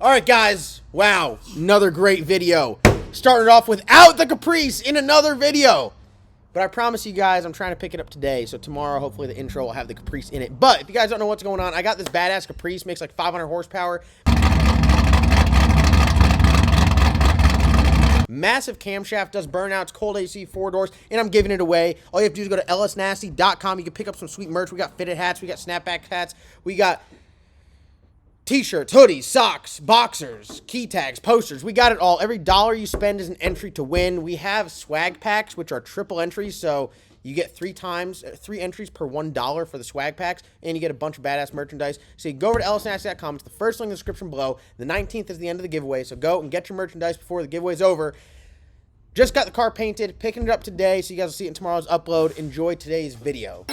All right, guys. Wow, another great video. Started off without the Caprice in another video. But I promise you guys, I'm trying to pick it up today. So tomorrow, hopefully the intro will have the Caprice in it. But if you guys don't know what's going on, I got this badass Caprice. Makes like 500 horsepower. Massive camshaft, does burnouts, cold AC, 4 doors, and I'm giving it away. All you have to do is go to lsnasty.com. You can pick up some sweet merch. We got fitted hats. We got snapback hats. We got t-shirts, hoodies, socks, boxers, key tags, posters. We got it all. Every dollar you spend is an entry to win. We have swag packs, which are triple entries, so you get 3 entries per $1 for the swag packs, and you get a bunch of badass merchandise. So you go over to lsnasty.com. It's the first link in the description below. The 19th is the end of the giveaway, so go and get your merchandise before the giveaway's over. Just got the car painted, picking it up today, so you guys will see it in tomorrow's upload. Enjoy today's video.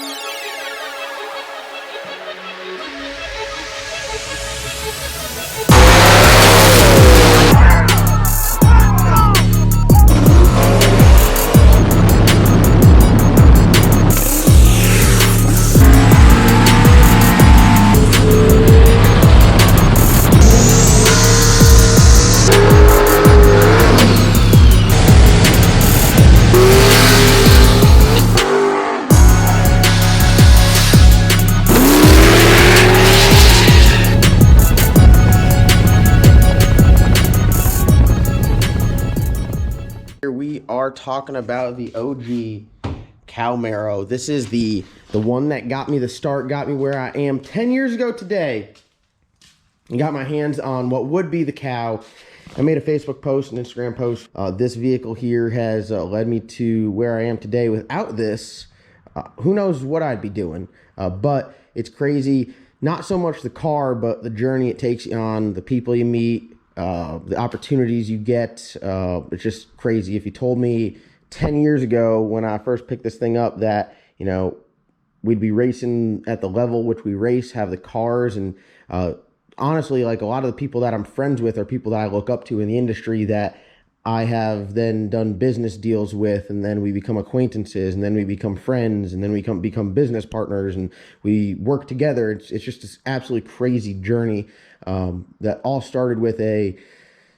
We are talking about the OG COWMARO. This is the one that got me the start, got me where I am 10 years ago today. I got my hands on what would be the Cow. I made a Facebook post, an Instagram post. This vehicle here has led me to where I am today. Without this, who knows what I'd be doing. But it's crazy. Not so much the car, but the journey it takes you on, the people you meet, the opportunities you get. It's just crazy. If you told me 10 years ago when I first picked this thing up that, you know, we'd be racing at the level which we race, have the cars, and honestly, like a lot of the people that I'm friends with are people that I look up to in the industry that I have then done business deals with, and then we become acquaintances, and then we become friends, and then we become business partners, and we work together. It's just this absolutely crazy journey that all started with a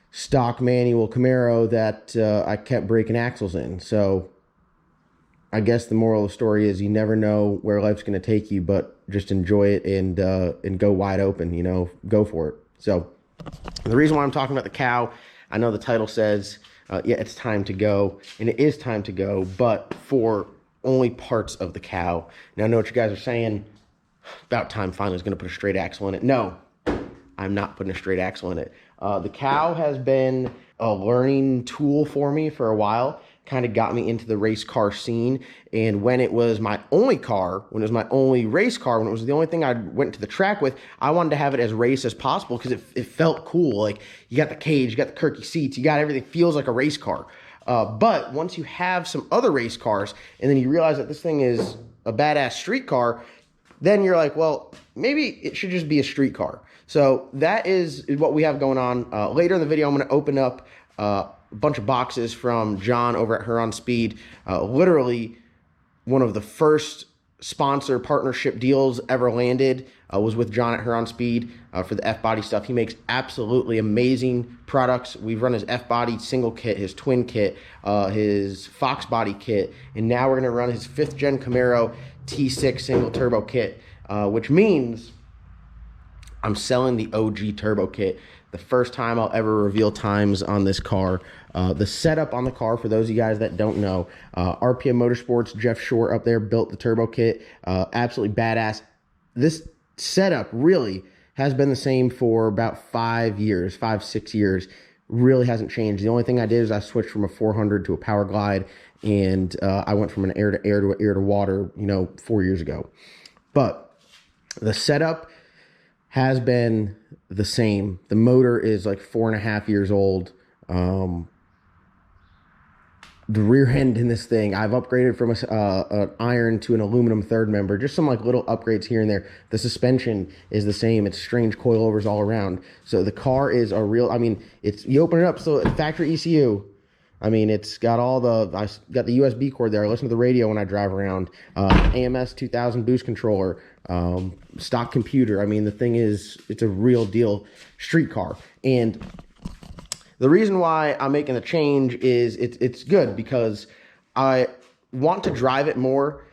stock manual Camaro that I kept breaking axles in. So I guess the moral of the story is you never know where life's going to take you, but just enjoy it and go wide open, you know, go for it. So the reason why I'm talking about the Cow, I know the title says, yeah, it's time to go, and it is time to go, but for only parts of the Cow. Now, I know what you guys are saying, about time finally is going to put a straight axle in it. No, I'm not putting a straight axle in it. The Cow has been a learning tool for me for a while, kind of got me into the race car scene. And when it was my only car, when it was my only race car, when it was the only thing I went to the track with, I wanted to have it as race as possible because it felt cool. Like, you got the cage, you got the Kirky seats, you got everything, feels like a race car. But once you have some other race cars and then you realize that this thing is a badass street car, then you're like, well, maybe it should just be a street car. So that is what we have going on. Later in the video, I'm going to open up a bunch of boxes from John over at Huron Speed. Literally one of the first sponsor partnership deals ever landed was with John at Huron Speed for the F-body stuff. He makes absolutely amazing products. We've run his F-body single kit, his twin kit, his Fox body kit, and now we're going to run his 5th gen Camaro T6 single turbo kit, which means I'm selling the OG turbo kit. The first time I'll ever reveal times on this car. The setup on the car, for those of you guys that don't know, RPM Motorsports, Jeff Shore up there built the turbo kit. Absolutely badass. This setup really has been the same for about 5 years, 5-6 years. Really hasn't changed. The only thing I did is I switched from a 400 to a Power Glide, and I went from an air to air to air to water, you know, 4 years ago. But the setup has been the same. The motor is like 4.5 years old. The rear end in this thing, I've upgraded from an iron to an aluminum third member. Just some like little upgrades here and there. The suspension is the same. It's strange coilovers all around. So the car is a real, I mean, it's, you open it up, so factory ECU. I mean, it's got all the, I got the USB cord there. I listen to the radio when I drive around. AMS 2000 boost controller, stock computer. I mean, the thing is, it's a real deal street car. And the reason why I'm making the change is it's good because I want to drive it more.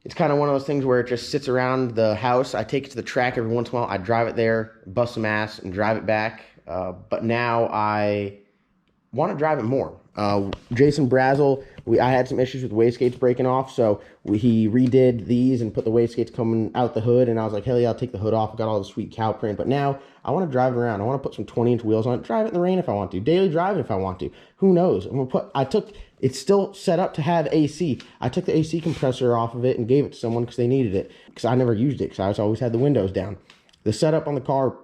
It's kind of one of those things where it just sits around the house. I take it to the track every once in a while. I drive it there, bust some ass, and drive it back. But now I want to drive it more. Jason Brazel, I had some issues with wastegates breaking off, so he redid these and put the wastegates coming out the hood, and I was like, hell yeah, I'll take the hood off. I got all the sweet cow print, but now I want to drive it around. I want to put some 20-inch wheels on it, drive it in the rain if I want to, daily drive it if I want to. Who knows? It's still set up to have AC. I took the AC compressor off of it and gave it to someone because they needed it, because I never used it because I always had the windows down. The setup on the car,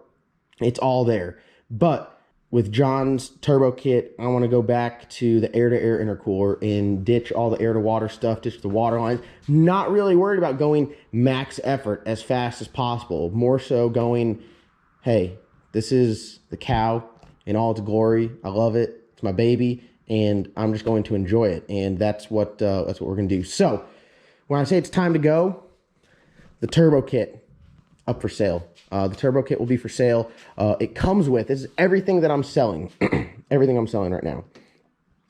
it's all there. But with John's turbo kit, I want to go back to the air-to-air intercooler and ditch all the air-to-water stuff, ditch the water lines. Not really worried about going max effort as fast as possible. More so going, hey, this is the cow in all its glory. I love it. It's my baby, and I'm just going to enjoy it. And that's what we're going to do. So when I say it's time to go, the turbo kit up for sale. The turbo kit will be for sale. It comes with, this is everything that I'm selling, everything I'm selling right now.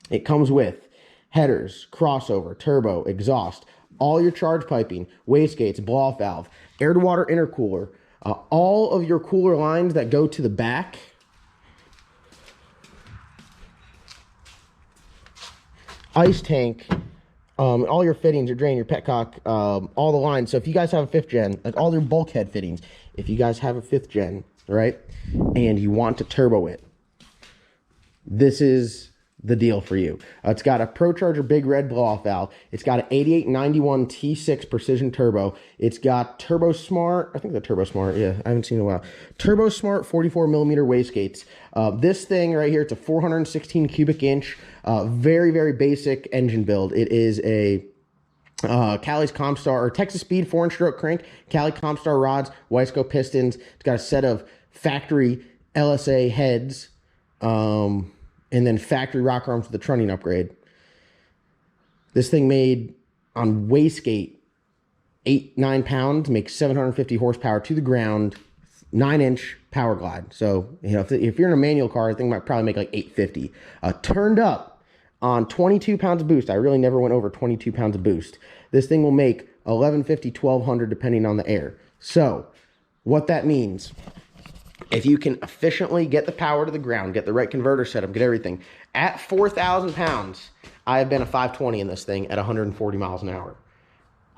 It comes with headers, crossover, turbo, exhaust, all your charge piping, wastegates, blow-off valve, air-to-water intercooler, all of your cooler lines that go to the back, ice tank, all your fittings, your drain, your petcock, all the lines. So if you guys have a 5th gen, like all your bulkhead fittings, if you guys have a 5th gen, right, and you want to turbo it, this is the deal for you. It's got a ProCharger Big Red blow-off valve. It's got an 8891 T6 Precision Turbo. It's got Turbo Smart, I think the Turbo Smart, yeah, I haven't seen it in a while. Turbo Smart 44 millimeter wastegates. This thing right here, it's a 416 cubic inch, very, very basic engine build. It is a Cali's Comstar, or Texas Speed 4-inch stroke crank, Cali Comstar rods, Wiseco pistons. It's got a set of factory LSA heads, and then factory rock arms with the trunnion upgrade. This thing made on wastegate 8-9 pounds, makes 750 horsepower to the ground, 9-inch power glide. So, you know, if you're in a manual car, I think it might probably make like 850. Turned up on 22 pounds of boost. I really never went over 22 pounds of boost. This thing will make 1150, 1200 depending on the air. So, what that means, if you can efficiently get the power to the ground, get the right converter setup, get everything, at 4,000 pounds, I have been a 520 in this thing at 140 miles an hour.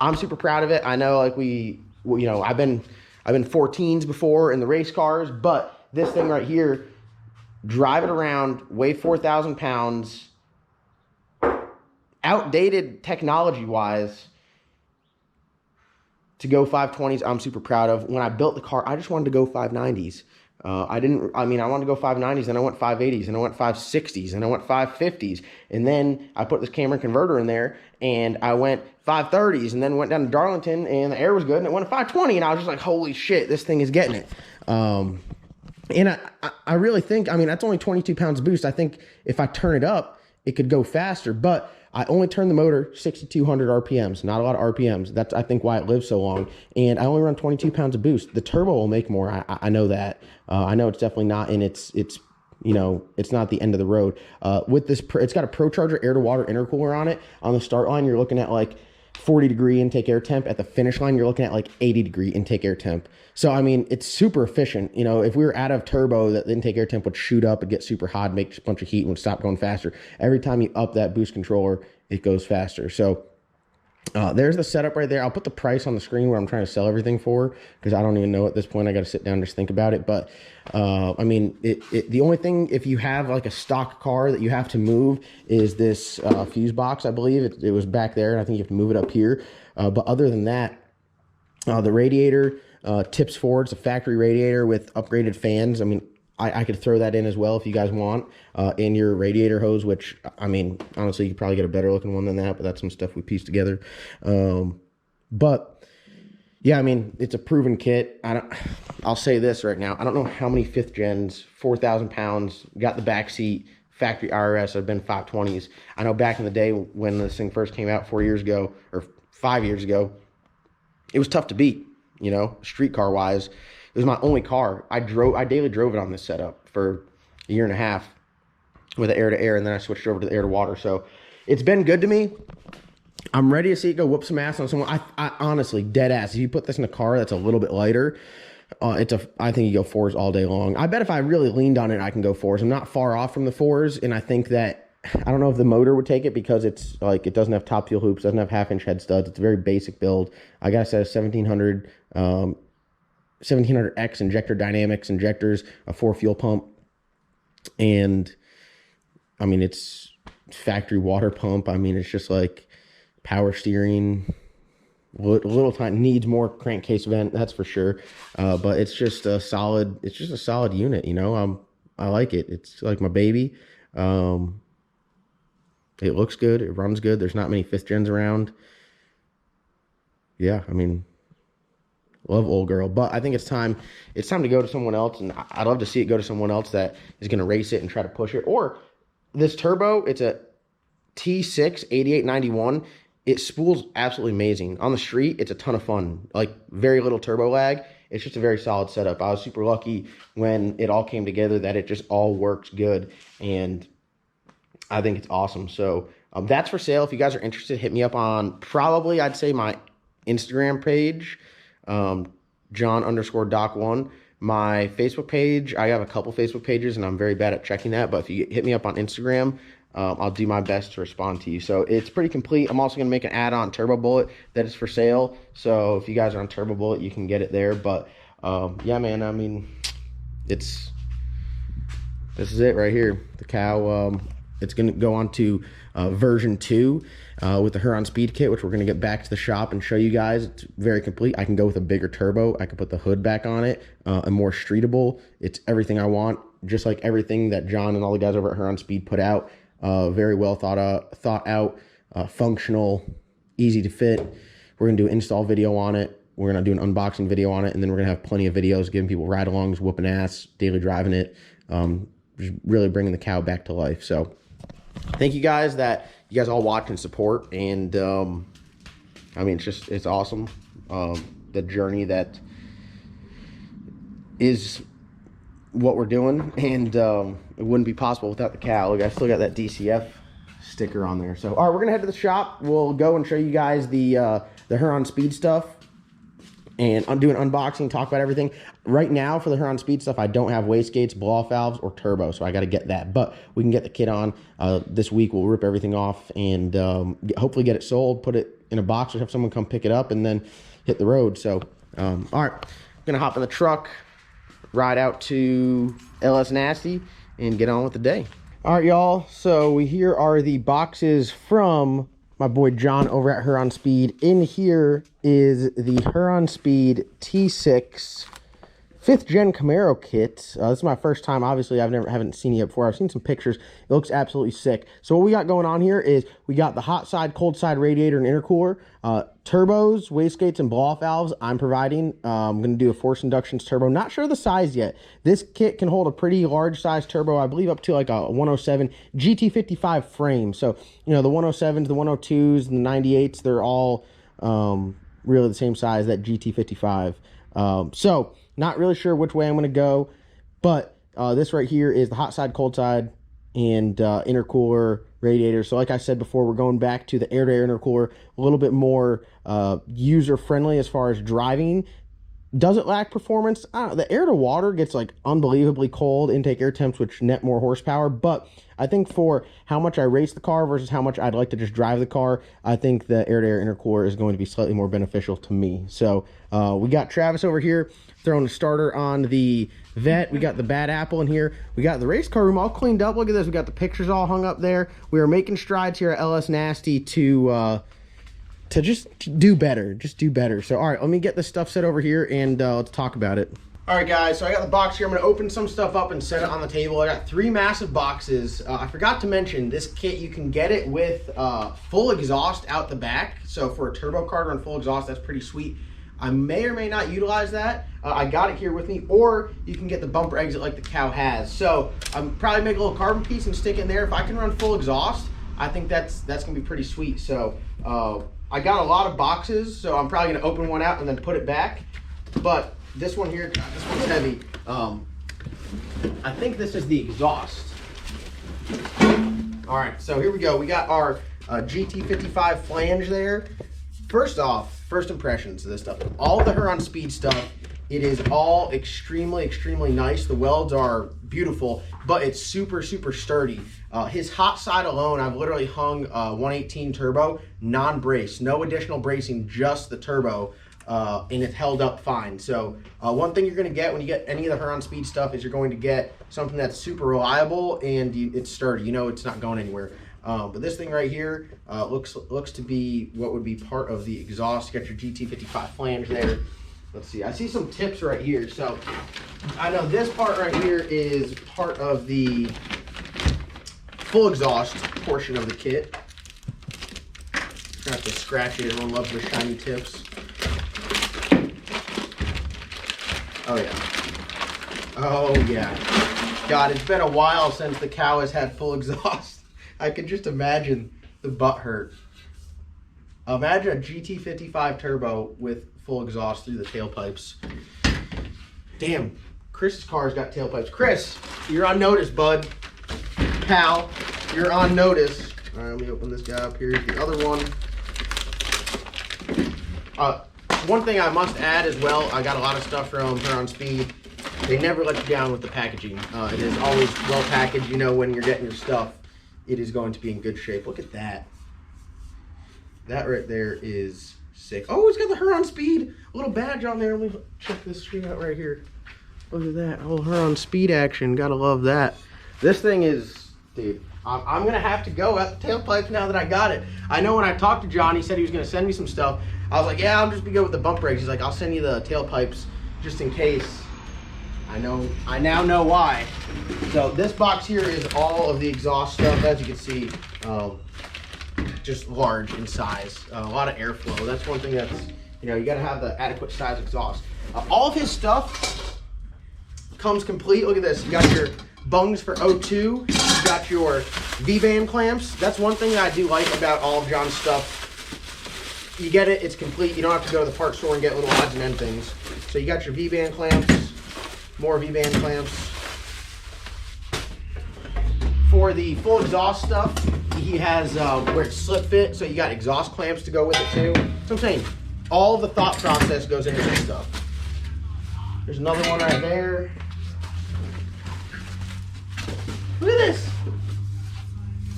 I'm super proud of it. I know, like you know, I've been 14s before in the race cars, but this thing right here, drive it around, weigh 4,000 pounds, outdated technology-wise, to go 520s, I'm super proud of. When I built the car, I just wanted to go 590s. I wanted to go 590s, and I went 580s, and I went 560s, and I went 550s. And then I put this Cameron converter in there, and I went 530s, and then went down to Darlington, and the air was good, and it went to 520, and I was just like, holy shit, this thing is getting it. And I really think, I mean, that's only 22 pounds of boost. I think if I turn it up, it could go faster, but I only turn the motor 6,200 RPMs, not a lot of RPMs. That's, I think, why it lives so long. And I only run 22 pounds of boost. The turbo will make more. I know that. I know it's definitely not, and it's you know, it's not the end of the road. With this, it's got a ProCharger air-to-water intercooler on it. On the start line, you're looking at like 40-degree intake air temp. At the finish line, you're looking at like 80-degree intake air temp. So, I mean, it's super efficient. You know, if we were out of turbo, the intake air temp would shoot up and get super hot, make a bunch of heat, and would stop going faster. Every time you up that boost controller, it goes faster. So, there's the setup right there. I'll put the price on the screen where I'm trying to sell everything for, because I don't even know at this point. I got to sit down and just think about it. But I mean, the only thing, if you have like a stock car that you have to move, is this fuse box. I believe it was back there, and I think you have to move it up here. But other than that, the radiator tips forward. It's a factory radiator with upgraded fans. I mean, I could throw that in as well if you guys want, in your radiator hose, which, I mean, honestly, you could probably get a better looking one than that, but that's some stuff we pieced together. But yeah, I mean, it's a proven kit. I'll say this right now. I don't know how many 5th gens, 4,000 pounds, got the back seat, factory RS, have been 520s. I know back in the day when this thing first came out 4 years ago, or 5 years ago, it was tough to beat. you know, street car wise. It was my only car. I daily drove it on this setup for a year and a half with the air to air, and then I switched over to the air to water. So it's been good to me. I'm ready to see it go whoop some ass on someone. I honestly, dead ass, if you put this in a car that's a little bit lighter, I think you go 4s all day long. I bet if I really leaned on it, I can go 4s. I'm not far off from the 4s, and I think that, I don't know if the motor would take it because it's like, it doesn't have top fuel hoops, doesn't have 1/2-inch head studs. It's a very basic build. I gotta say, 1700X injector dynamics, injectors, a 4 fuel pump, and I mean, it's factory water pump. I mean, it's just like power steering, little time, needs more crankcase vent, that's for sure. But it's just a solid unit, you know. I like it. It's like my baby. It looks good. It runs good. There's not many 5th gens around. Yeah, I mean, love old girl, but I think it's time to go to someone else, and I'd love to see it go to someone else that is going to race it and try to push it. Or this turbo, it's a T6 8891. It spools absolutely amazing. On the street, it's a ton of fun. Like, very little turbo lag. It's just a very solid setup. I was super lucky when it all came together that it just all works good, and I think it's awesome. So that's for sale. If you guys are interested, hit me up on probably, I'd say, my Instagram page, John_Doc1. My Facebook page, I have a couple Facebook pages, and I'm very bad at checking that, but if you hit me up on Instagram, I'll do my best to respond to you. So it's pretty complete. I'm also going to make an add-on Turbo Bullet that is for sale. So if you guys are on Turbo Bullet, you can get it there. But yeah, man, I mean, this is it right here. The cow, it's going to go on to version 2 with the Huron Speed Kit, which we're going to get back to the shop and show you guys. It's very complete. I can go with a bigger turbo. I can put the hood back on it, and more streetable. It's everything I want, just like everything that John and all the guys over at Huron Speed put out. Very well thought out, functional, easy to fit. We're going to do an install video on it. We're going to do an unboxing video on it, and then we're going to have plenty of videos giving people ride-alongs, whooping ass, daily driving it, just really bringing the cow back to life. So thank you guys that you guys all watch and support, and I mean, it's awesome. The journey that is what we're doing, and it wouldn't be possible without the cow. Look, I still got that DCF sticker on there. So all right, we're gonna head to the shop. We'll go and show you guys the Huron Speed stuff, and I'm doing unboxing, talk about everything. Right now for the Huron Speed stuff, I don't have wastegates, blow-off valves, or turbo, so I got to get that. But we can get the kit on this week. We'll rip everything off and hopefully get it sold, put it in a box, or have someone come pick it up, and then hit the road. So all right, I'm gonna hop in the truck, ride out to LS Nasty, and get on with the day. All right, y'all, so here are the boxes from my boy John over at Huron Speed. In here is the Huron Speed T6 5th gen COWMARO kit. This is my first time. Obviously, haven't seen it before. I've seen some pictures. It looks absolutely sick. So what we got going on here is we got the hot side, cold side radiator and intercooler, turbos, wastegates, and blow-off valves I'm providing. I'm going to do a forced inductions turbo. Not sure the size yet. This kit can hold a pretty large size turbo, I believe up to like a 107 GT55 frame. So, you know, the 107s, the 102s, and the 98s, they're all really the same size, that GT55. So not really sure which way I'm going to go, but this right here is the hot side, cold side, and intercooler, radiator. So like I said before, we're going back to the air-to-air intercooler, a little bit more user-friendly as far as driving. Does it lack performance? I don't know. The air-to-water gets like unbelievably cold intake air temps, which net more horsepower, but I think for how much I race the car versus how much I'd like to just drive the car, I think the air-to-air intercooler is going to be slightly more beneficial to me. So we got Travis over here throwing a starter on the Vet. We got the Bad Apple in here. We got the race car room all cleaned up. Look at this. We got the pictures all hung up there. We are making strides here at LS Nasty to just do better. Just do better. So, all right, let me get this stuff set over here, and let's talk about it. All right, guys, so I got the box here. I'm going to open some stuff up and set it on the table. I got 3 massive boxes. I forgot to mention, this kit, you can get it with full exhaust out the back. So for a turbo car to run full exhaust, that's pretty sweet. I may or may not utilize that. I got it here with me, or you can get the bumper exit like the cow has. So I'm probably make a little carbon piece and stick it in there. If I can run full exhaust, I think that's going to be pretty sweet. So I got a lot of boxes, so I'm probably going to open one out and then put it back. But this one here, God, this one's heavy. I think this is the exhaust. All right, so here we go. We got our GT55 flange there. First off, first impressions of this stuff. All the Huron Speed stuff, it is all extremely, extremely nice. The welds are beautiful, but it's super, super sturdy. His hot side alone, I've literally hung 118 turbo, non-brace, no additional bracing, just the turbo, and it held up fine. So one thing you're going to get when you get any of the Huron Speed stuff is you're going to get something that's super reliable and it's sturdy. You know it's not going anywhere. But this thing right here looks to be what would be part of the exhaust. You got your GT55 flange there. Let's see. I see some tips right here. So I know this part right here is part of the full exhaust portion of the kit. Gonna have to scratch it. Everyone loves the shiny tips. Oh yeah. Oh yeah. God, it's been a while since the cow has had full exhaust. I can just imagine the butt hurt. Imagine a GT55 turbo with full exhaust through the tailpipes. Damn, Chris's car's got tailpipes. Chris, you're on notice, bud. Pal, you're on notice. All right, let me open this guy up. Here's the other one. One thing I must add as well, I got a lot of stuff from Huron Speed. They never let you down with the packaging. It is always well packaged. You know when you're getting your stuff, it is going to be in good shape. Look at that. That right there is sick. Oh, it's got the Huron Speed little badge on there. Let me check this screen out right here. Look at that. Oh, Huron Speed action. Gotta love that. This thing is, dude, I'm gonna have to go at the tailpipes now that I got it. I know when I talked to John, he said he was gonna send me some stuff. I was like, yeah, I'll just be good with the bump brakes. He's like, I'll send you the tailpipes just in case. I now know why. So this box here is all of the exhaust stuff. As you can see, just large in size. A lot of airflow. That's one thing that's, you know, you got to have the adequate size exhaust. All of his stuff comes complete. Look at this. You got your bungs for O2. You got your V-band clamps. That's one thing that I do like about all of John's stuff. You get it, it's complete. You don't have to go to the parts store and get little odds and end things. So you got your V-band clamps, more V-band clamps. For the full exhaust stuff, he has where it's slip fit, so you got exhaust clamps to go with it too. So I'm saying, all the thought process goes into this stuff. There's another one right there. Look at this.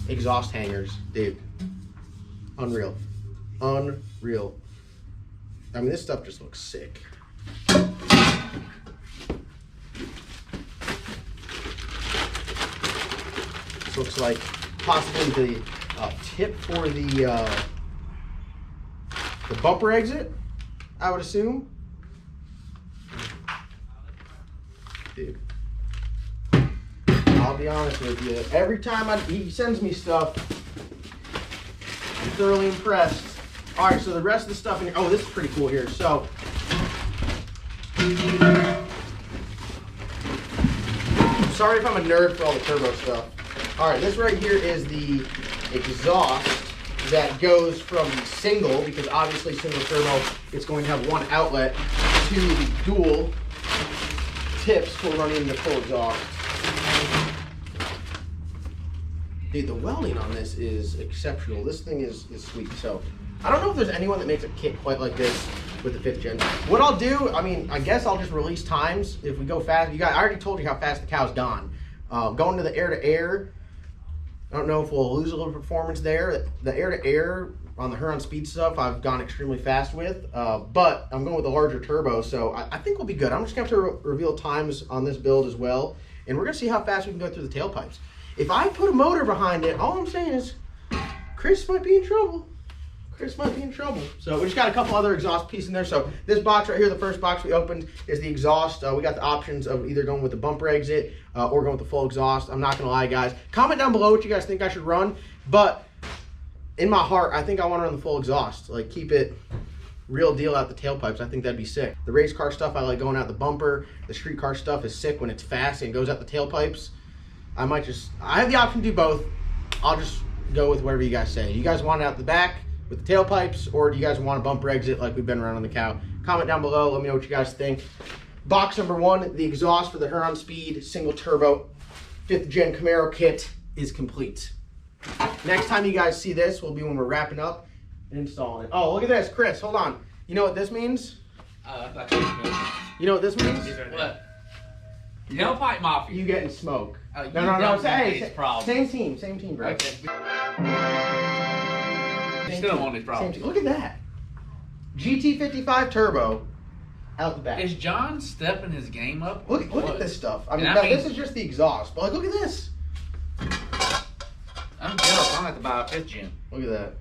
Exhaust hangers, dude. Unreal. Unreal. I mean, this stuff just looks sick. This looks like possibly the tip for the bumper exit, I would assume. Dude, I'll be honest with you. Every time he sends me stuff, I'm thoroughly impressed. All right, so the rest of the stuff in here. Oh, this is pretty cool here. So, sorry if I'm a nerd for all the turbo stuff. All right, this right here is the exhaust that goes from the single, because obviously single turbo, it's going to have one outlet, to the dual tips for running the full exhaust. Dude, the welding on this is exceptional. This thing is sweet. So I don't know if there's anyone that makes a kit quite like this with the 5th gen. What I'll do, I mean, I guess I'll just release times if we go fast. You guys, I already told you how fast the cow's gone. Going to the air-to-air, I don't know if we'll lose a little performance there. The air-to-air on the Huron Speed stuff, I've gone extremely fast with, but I'm going with a larger turbo, so I think we'll be good. I'm just going to have to reveal times on this build as well, and we're going to see how fast we can go through the tailpipes. If I put a motor behind it, all I'm saying is Chris might be in trouble. Chris might be in trouble. So we just got a couple other exhaust pieces in there. So this box right here, the first box we opened, is the exhaust. We got the options of either going with the bumper exit or going with the full exhaust. I'm not going to lie, guys. Comment down below what you guys think I should run. But in my heart, I think I want to run the full exhaust. Like, keep it real deal out the tailpipes. I think that'd be sick. The race car stuff, I like going out the bumper. The street car stuff is sick when it's fast and goes out the tailpipes. I have the option to do both. I'll just go with whatever you guys say. You guys want it out the back with the tailpipes, or do you guys want a bumper exit like we've been around on the cow? Comment down below. Let me know what you guys think. Box number 1, the exhaust for the Huron Speed single turbo 5th gen COWMARO kit is complete. Next time you guys see this will be when we're wrapping up and installing it. Oh, look at this, Chris. Hold on. You know what this means? You know what this means? What? No pipe mafia. You getting smoke. No. Hey, same team, bro. Okay. You still don't want these problems. Look at that. GT55 turbo out the back. Is John stepping his game up? Look at this stuff. I mean, this is just the exhaust, but like, look at this. I'm jealous. I'm gonna have to buy a 5th gen. Look at that.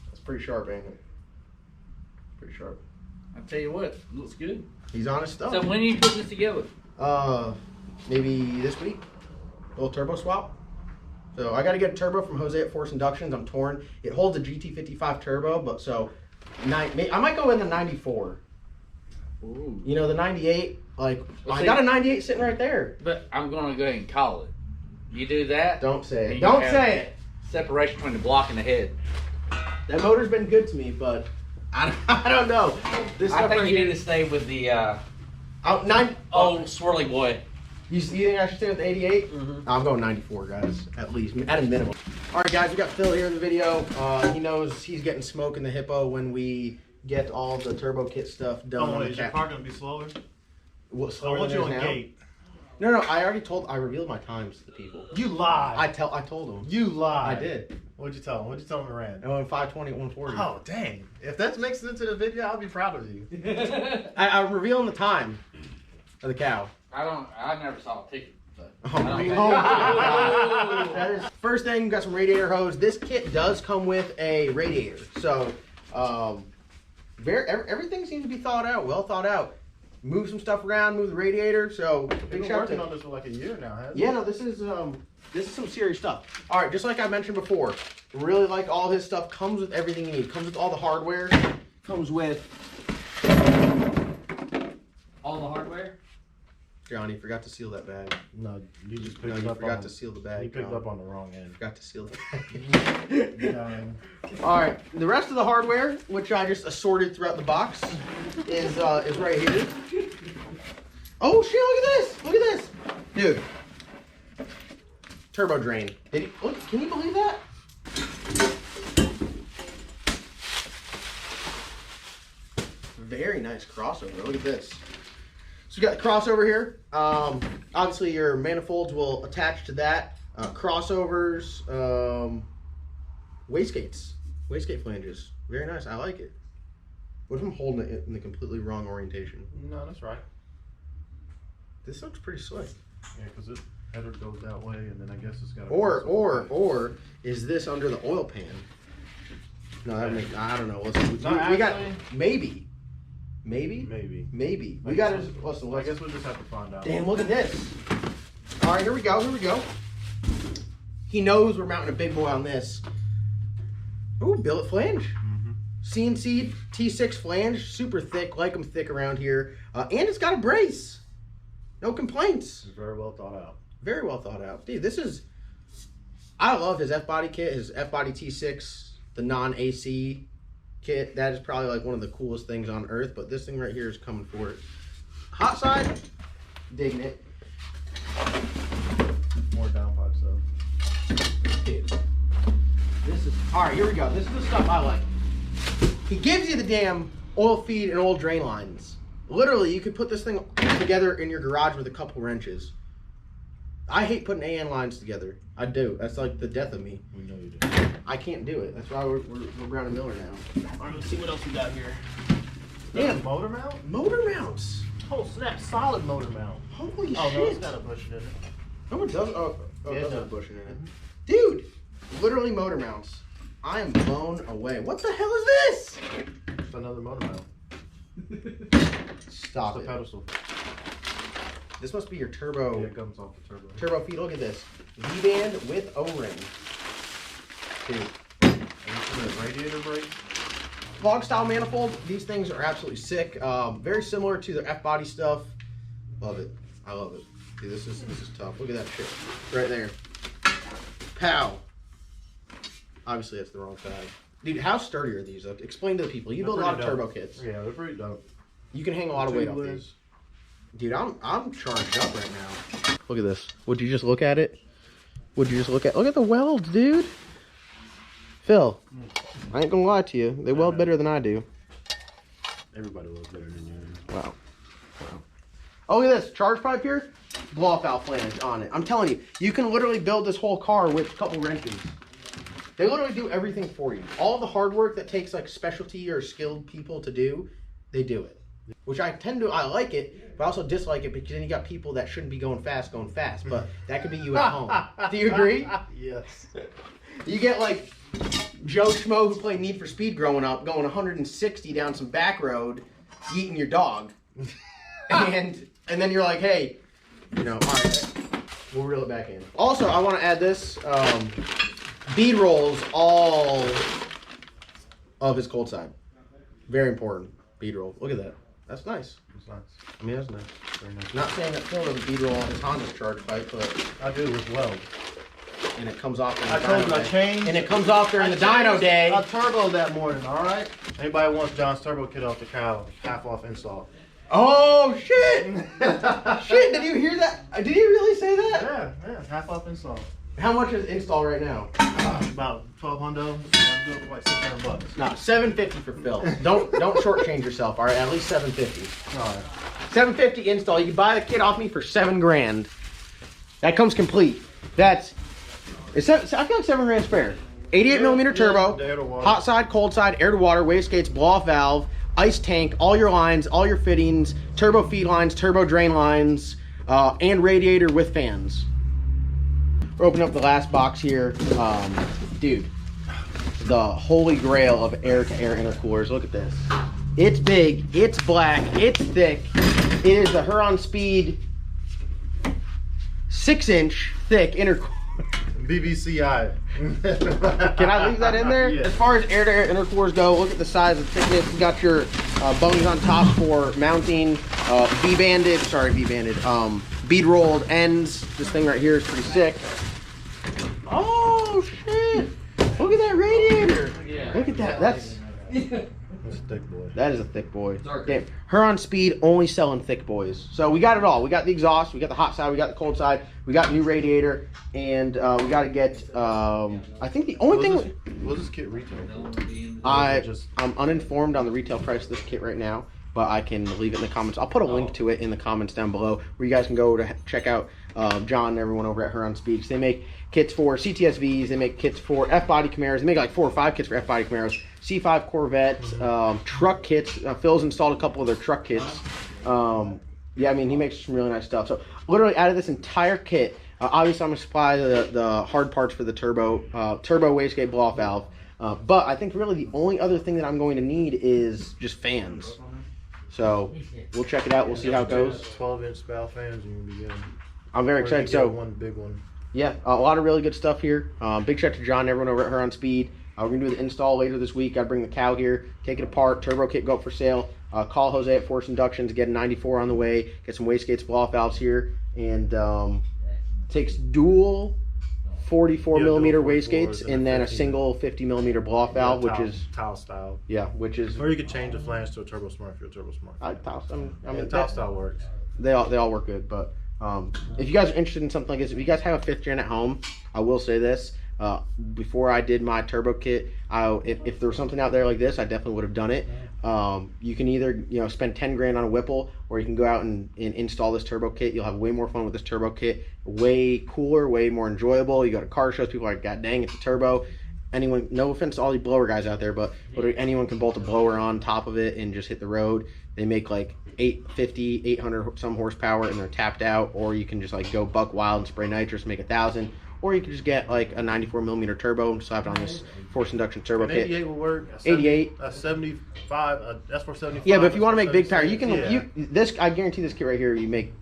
That's pretty sharp, ain't it? Pretty sharp. I tell you what, it looks good. He's on his stuff. So when are you putting this together? Maybe this week. A little turbo swap. So I got to get a turbo from Jose at Force Inductions. I'm torn. It holds a GT55 turbo, but so I might go in the 94. Ooh. You know, the 98. Like, well, I got a 98 sitting right there. But I'm gonna go ahead and call it. You do that. Don't say it. Don't say it. Separation between the block and the head. That motor's been good to me, but I don't know. This I think you need to stay with the old swirly boy. You think I should stay with the 88? Mm-hmm. I'm going 94, guys, at least, at a minimum. All right, guys, we got Phil here in the video. He knows he's getting smoke in the hippo when we get all the turbo kit stuff done. Oh, is your car going to be slower? What, slower I want than you on now? gate. No, I revealed my times to the people. You lied. I told them. You lied. I did. What'd you tell them? What'd you tell them it ran? I went 520 at 140. Oh, dang. If that makes it into the video, I'll be proud of you. I'm revealing the time of the cow. I never saw a ticket. That is first thing. You got some radiator hose. This kit does come with a radiator, so everything seems to be thought out, well thought out. Move some stuff around, move the radiator. So You've been working on this for like a year now, hasn't yeah, no, this is some serious stuff. All right, just like I mentioned before, really like all his stuff. Comes with everything you need. Comes with all the hardware. Comes with all the hardware. Johnny, forgot to seal that bag. No, you just No, you forgot to seal the bag. You picked up on the wrong end. Forgot to seal the bag. All right, the rest of the hardware, which I just assorted throughout the box, is right here. Oh shit! Look at this! Dude. Turbo drain. Can you believe that? Very nice crossover. Look at this. So you got the crossover here. Obviously your manifolds will attach to that. Crossovers, wastegate flanges. Very nice. I like it. What if I'm holding it in the completely wrong orientation? No, that's right. This looks pretty slick. Yeah, because it header goes that way, and then I guess it's got. Or is this under the oil pan? No, that makes. I don't know. We got maybe. We got to listen. I guess we'll just have to find out. Damn, look at this. All right, here we go. He knows we're mounting a big boy on this. Ooh, billet flange. CNC T6 flange, super thick, like them thick around here. And it's got a brace. No complaints. It's very well thought out. Very well thought out. Dude, I love his F-body kit, his F-body T6, the non-AC kit. That is probably like one of the coolest things on earth, but this thing right here is coming for it. Hot side, digging it. More downpipe stuff. Dude, all right, here we go. This is the stuff I like. He gives you the damn oil feed and oil drain lines. Literally, you could put this thing together in your garage with a couple wrenches. I hate putting AN lines together. I do. That's like the death of me. We know you do. I can't do it. That's why we're Brown and Miller now. All right, let's see what else we got here. Damn, motor mount? Motor mounts. Oh snap! Solid motor mount. Holy shit! Oh no, it's got a bushing in it. No, it does. Oh, yeah, it does have a bushing in it. Dude, literally motor mounts. I am blown away. What the hell is this? It's another motor mount. Stop it's it. The pedestal. This must be your turbo. Yeah, it comes off the turbo. Turbo feed. Look at this. V-band with O-ring. Dude. And this is a radiator brake. Log style manifold. These things are absolutely sick. Very similar to the F-body stuff. Love it. I love it. Dude, this is tough. Look at that shit. Right there. Pow. Obviously, that's the wrong side. Dude, how sturdy are these? Explain to the people. You build a lot of turbo kits. Yeah, they're pretty dope. You can hang a lot of weight off these. Dude, I'm charged up right now. Look at this. Would you just look at it? Would you just look at the welds, dude? Phil, I ain't gonna lie to you. They weld better than I do. Everybody welds better than you. Wow. Oh, look at this. Charge pipe here. Blow-off valve flange on it. I'm telling you, you can literally build this whole car with a couple wrenches. They literally do everything for you. All the hard work that takes like specialty or skilled people to do, they do it. Which I like it, but I also dislike it because then you got people that shouldn't be going fast. But that could be you at home. Do you agree? Yes. You get like Joe Schmo who played Need for Speed growing up, going 160 down some back road, eating your dog. and then you're like, hey, you know, all right, we'll reel it back in. Also, I want to add this. Bead rolls all of his cold side. Very important. Bead roll. Look at that. That's nice. That's nice. I mean, that's nice. Very nice. Not saying that Phil doesn't bead roll on his Honda charge pipe, but I do as well. and it comes off during I the told dyno you I day. changed. And it comes off during the dyno day. I turbo that morning, alright? Anybody wants John's turbo kit off the cow, half off install. Oh shit! Shit! Did you hear that? Did he really say that? Yeah, half off install. How much is install right now? About 1,200. I'm doing it for like $600. No, $750 for Phil. Don't shortchange yourself. All right, at least $750. Alright. $750 install. You can buy the kit off me for $7 grand. That comes complete. I feel like $7 grand's fair. 88 millimeter turbo, air to water. hot side, cold side, air to water, wastegates, blow off valve, ice tank, all your lines, all your fittings, turbo feed lines, turbo drain lines, and radiator with fans. We're opening up the last box here. Dude, the holy grail of air-to-air intercoolers. Look at this. It's big, it's black, it's thick. It is the Huron Speed 6-inch thick intercooler. BBCI. Can I leave that in there? Yeah. As far as air-to-air intercoolers go, look at the size and thickness. You got your bungs on top for mounting, bead rolled ends. This thing right here is pretty sick. Oh shit! Look at that radiator. Yeah. Look at that. That's That's a thick boy. that is a thick boy. Damn. Huron Speed only selling thick boys. So we got it all. We got the exhaust, we got the hot side, we got the cold side, we got new radiator, and we got to get. I think the only thing. What's this kit retail for? I'm uninformed on the retail price of this kit right now, but I can leave it in the comments. I'll put a link to it in the comments down below where you guys can go to check out John and everyone over at Huron Speed. They make kits for CTSVs, they make kits for F-body Camaros, they make like 4 or 5 kits for F-body Camaros, C5 Corvettes, truck kits. Phil's installed a couple of their truck kits. Yeah, I mean, he makes some really nice stuff. So literally out of this entire kit, obviously I'm going to supply the hard parts for the turbo wastegate blow-off valve. But I think really the only other thing that I'm going to need is just fans. So we'll check it out. We'll see how it goes. 12-inch spout fans, and you'll be good. I'm very excited. So one big one. yeah, a lot of really good stuff here. Big shout out to John and everyone over at Huron Speed. We're going to do the install later this week. Got to bring the cow here, take it apart, turbo kit go up for sale. Call Jose at Force Inductions, get a 94 on the way, get some wastegates, blow-off valves here, and takes dual 44 millimeter wastegates and then a single 50 millimeter blow-off valve, which is tile style. Yeah, which is. Or you could change the flange to a turbo smart if you're a turbo smart. Tile style works. They all work good, but if you guys are interested in something like this, if you guys have a 5th gen at home, I will say this. Before I did my turbo kit, if there was something out there like this, I definitely would have done it. You can either spend 10 grand on a Whipple, or you can go out and install this turbo kit. You'll have way more fun with this turbo kit. Way cooler, way more enjoyable. You go to car shows, people are like, God dang, it's a turbo. Anyone, no offense to all you blower guys out there, but literally anyone can bolt a blower on top of it and just hit the road. They make like 850, 800 some horsepower, and they're tapped out. Or you can just like go buck wild and spray nitrous, make 1,000. Or you can just get like a 94 millimeter turbo and slap it on this force induction turbo kit. 88 will work. 88. A 75. That's for 75. Yeah, but if you want to make big power, you can. Yeah. This I guarantee this kit right here, you make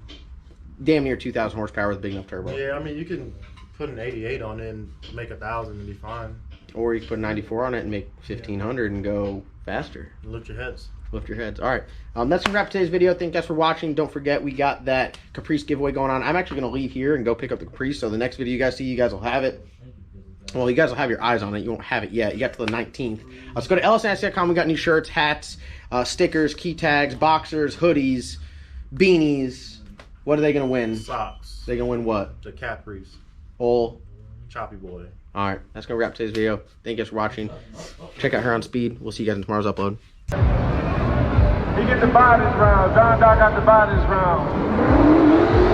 damn near 2,000 horsepower with a big enough turbo. Yeah, I mean you can put an 88 on it and make 1,000 and be fine. Or you can put a 94 on it and make 1,500 and go faster. And lift your heads. Lift your heads. All right. That's going to wrap today's video. Thank you guys for watching. Don't forget, we got that Caprice giveaway going on. I'm actually going to leave here and go pick up the Caprice. So the next video you guys see, you guys will have it. Well, you guys will have your eyes on it. You won't have it yet. You got till the 19th. Let's go to lsnc.com. We got new shirts, hats, stickers, key tags, boxers, hoodies, beanies. What are they going to win? Socks. They're going to win what? The Capris. All. Choppy boy. All right. That's going to wrap today's video. Thank you guys for watching. Check out her on Speed. We'll see you guys in tomorrow's upload. He get the buy this round. Don Doc got the buy this round.